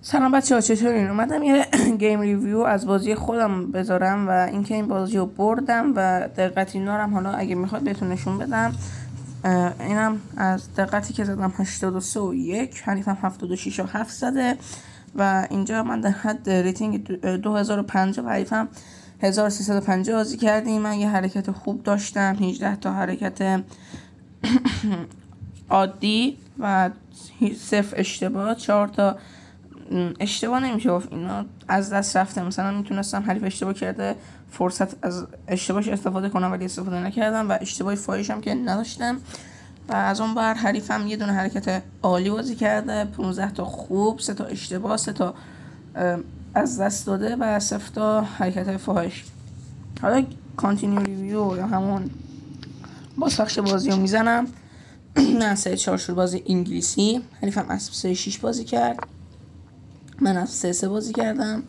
سلام بچه‌ها، چطورین؟ اومدم یه گیم ریویو از بازی خودم بذارم و اینکه این بازی رو بردم و دقت اینا رو حالا اگه میخواد بهتون نشون بدم. اینم از دقتی که زدم 83 و 1، حریفم 76 و 7 زده و اینجا من در حد ریتینگ 2050 و حریفم 1350 بازی کردیم. من یه حرکت خوب داشتم، 18 تا حرکت عادی و 0 اشتباه، 4 تا اشتباه نمیشه گفت اینا از دست رفته. مثلا میتونستم حریف اشتباه کرده فرصت از اشتباهش استفاده کنم ولی استفاده نکردم و اشتباه فایش هم که نداشتم. و از اون بر حریفم یه دونه حرکت عالی بازی کرده، 15 تا خوب، 3 تا اشتباه، 3 تا از دست داده و 0 تا حرکت فاحش. حالا کانتینیو ریویو یا همون بازپخش بازی رو میزنم. من 3-4 شروع بازی انگلیسی، حریفم اسب 3-6 بازی کرد، من اسب 3-3 بازی کردم،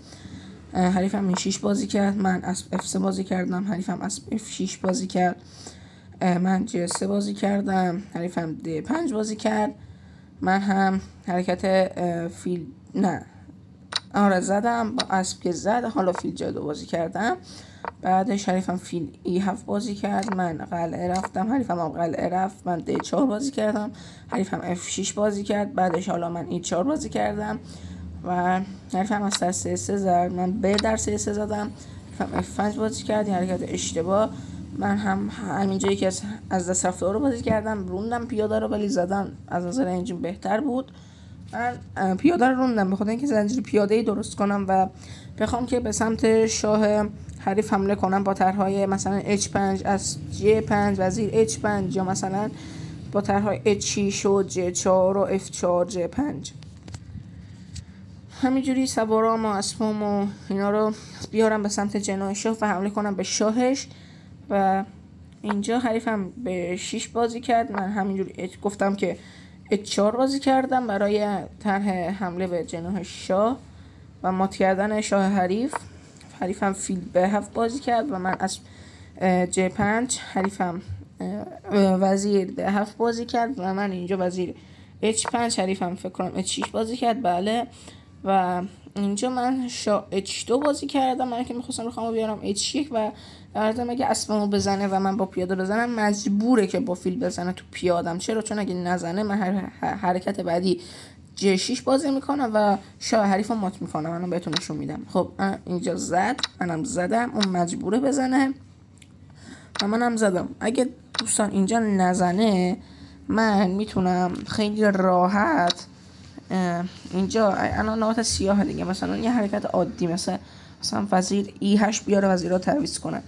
حریفم 6 بازی کرد، من اسب F3 بازی کردم، حریفم اسب F6 بازی کرد، من G3 بازی کردم، حریفم D5 بازی کرد، من هم حرکت فیل زدم با اسب که زد، حالا فیل جادو بازی کردم. بعدش حریفم فیل E7 بازی کرد، من قلعه رفتم، حریفم هم قلعه رفت، من D4 بازی کردم، حریفم F6 بازی کرد. بعدش حالا من E4 بازی کردم و حریفم از سر 3-3 زد، من B در 3-3 زدم، حریفم F5 بازی کرد، یه حرکت اشتباه. من هم همینجایی که از دست رفته رو بازی کردم، روندم پیاده رو ولی زدم از نظر انجین بهتر بود. من پیاده رو روندم به خاطر اینکه زنجیر پیاده‌ای درست کنم و بخوام که به سمت شاه حریف حمله کنم با طرح‌های مثلا H5 از J5 وزیر H5 یا مثلا با طرح‌های H6 و J4 و F4 J5. همینجوری سوارام و اسبام و اینا رو بیارم به سمت جناح شاه و حمله کنم به شاهش. و اینجا حریفم به 6 بازی کرد، من همینجوری گفتم که H4 بازی کردم برای طرح حمله به جناح شاه و مات کردن شاه حریف. حریفم فیل به 7 بازی کرد و من از J5. حریفم وزیر به 7 بازی کرد و من اینجا وزیر H5. حریفم فکر کنم H6 بازی کرد، بله. و اینجا من شاه H2 بازی کردم، من که میخواستم بخوام بیارم H1 و اگه اگه اسبمو بزنه و من با پیاده بزنم مجبوره که با فیل بزنه تو پیادم. چرا؟ چون اگه نزنه من حرکت بعدی J6 بازی میکنم و شاه حریفو مات میکنم. منو بهتون نشون میدم. خب اینجا زد، منم زدم، اون مجبوره بزنه و منم زدم. اگه دوستان اینجا نزنه من میتونم خیلی راحت اینجا الان نقاط سیاه دیگه، مثلا یه حرکت عادی مثلا وزیر E8 بیاره وزیر رو تعویض کنه،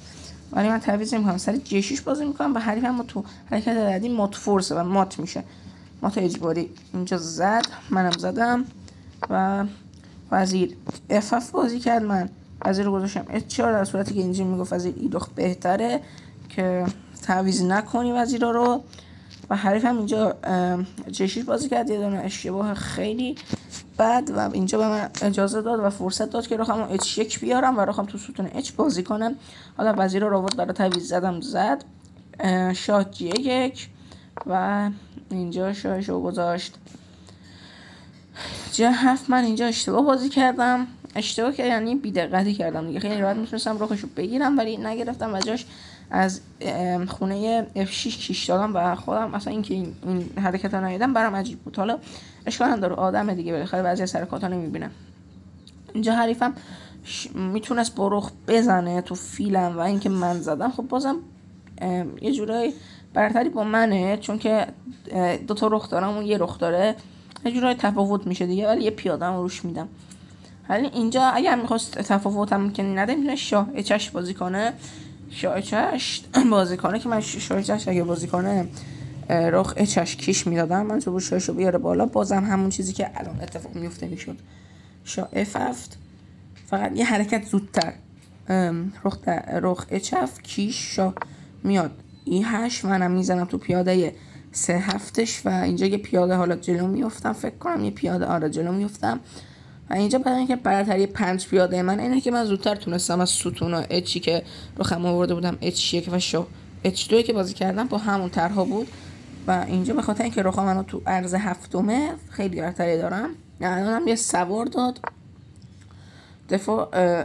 ولی من تعویض نمیکنم، سر J6 بازی میکنم و حریفم تو حرکت بعدی مات فورسه و مات میشه، مات اجباری. اینجا زد، منم زدم و وزیر F7 بازی کرد، من وزیر رو گذاشتم H4 در صورتی که اینجا میگفت وزیر E2 بهتره که تعویض نکنی وزیر رو. و حریفم اینجا J6 بازی کرد، یه دونه اشتباه خیلی بد و اینجا به من اجازه داد و فرصت داد که رخمو H1 بیارم و رخم تو ستون H بازی کنم. حالا وزیر رو آورد برای تعویض، زدم، زد، شاه G1 و اینجا شاهش رو گذاشت J7. من اینجا اشتباه بازی کردم، اشتباه که یعنی بی‌دقتی کردم دیگه، خیلی راحت میتونستم رخش رو بگیرم ولی نگرفتم و جاش از خونه F6 کیش دادم و خودم مثلا اینکه این حرکت ها ندیدم برام عجیب بود. حالا اشکال نداره، آدم دیگه بالاخره بعضی از حرکات ها نمیبینم. اینجا حریفم میتونست با رخ بزنه تو فیلم و اینکه من زدم خب بازم یه جورایی برتری با منه، چون که دو تا رخ دارم اون یه رخ داره، یه جورایی تفاوت میشه دیگه، ولی یه پیادم روش میدم. ولی اینجا اگر میخواست تفاوتم که نده میتونه شاه H8 بازی کنه، شاه H8 بازی کنه که من شاه H8 اگه بازی کنه رخ H8 کیش میدادم، من تو شاهشو بیاره بالا، بازم همون چیزی که الان اتفاق میفته میشد. شاه F7 فقط یه حرکت زودتر، رخ H7 کیش شاه میاد E8، منم میزنم تو پیاده 3-7 و اینجا یه پیاده حالا جلو میافتم، فکر کنم یه پیاده جلو میافتم و اینجا برای اینکه برتری 5 پیاده من اینه که من زودتر تونستم از ستون H که رخم آورده بودم H1 و شاه H2 که بازی کردم با همون طرحا بود و اینجا به خاطر اینکه رخم منو تو عرض هفتمه خیلی برتری دارم الانم یه سوار داد،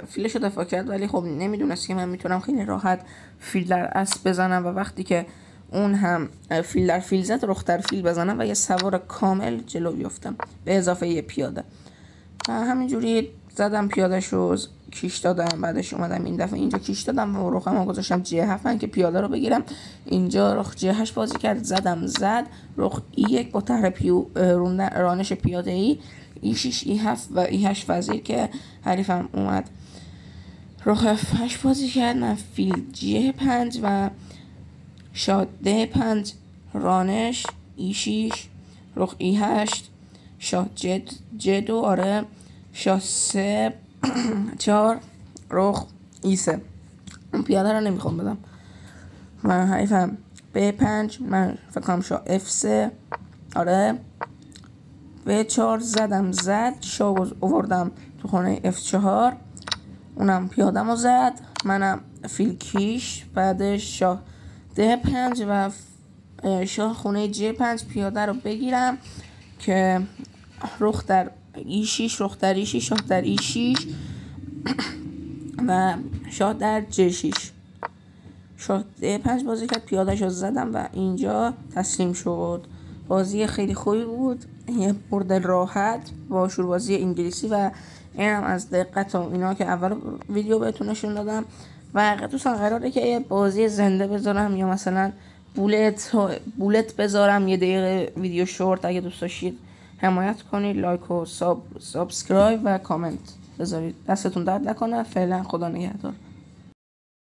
فیلش رو دفاع کرد، ولی خب نمیدونست که من میتونم خیلی راحت فیل در اسب بزنم و وقتی که اون هم فیل در فیل زد رخ در فیل بزنم و یه سوار کامل جلو بیفتم به اضافه یه پیاده. و همینجوری زدم پیاده‌ش رو کیش دادم. بعدش اومدم این دفعه اینجا کیش دادم و رخم رو گذاشتم G7 که پیاده رو بگیرم. اینجا رخ G8 بازی کرد، زد رخ E1 با طرح رانش پیاده ای E6 E7 و E8 وزیر که حریفم اومد رخ F8 بازی کرد. من فیل G5 و شاه D5 رانش E6 رخ E8 شاه G2 آره شاه 3 4 رخ E3. اون پیاده رو نمیخوام بدم. من حریفم B5 من فکر کنم شاه F3 آره B4 زد شاه آوردم تو خونه F4 اونم پیادم رو زد. منم فیل کیش بعدش شاه D5 و شاه خونه G5 پیاده رو بگیرم که رخ در E6 رخ در E6 شاه در E6 و شاه در G6 شاه D5 بازی کرد، پیاده‌شو زدم و اینجا تسلیم شد. بازی خیلی خوبی بود، یه برد راحت با شوربازی انگلیسی و اینم از دقت و اینا که اول ویدیو بهتون نشون دادم. و دوستان قراره که یه بازی زنده بذارم یا مثلا بولت بذارم، یه دقیقه ویدیو شورت. اگه دوست داشتید حمایت کنید، لایک و سابسکرایب و کامنت بذارید. دستتون درد نکنه. فعلا خدا نگهدار.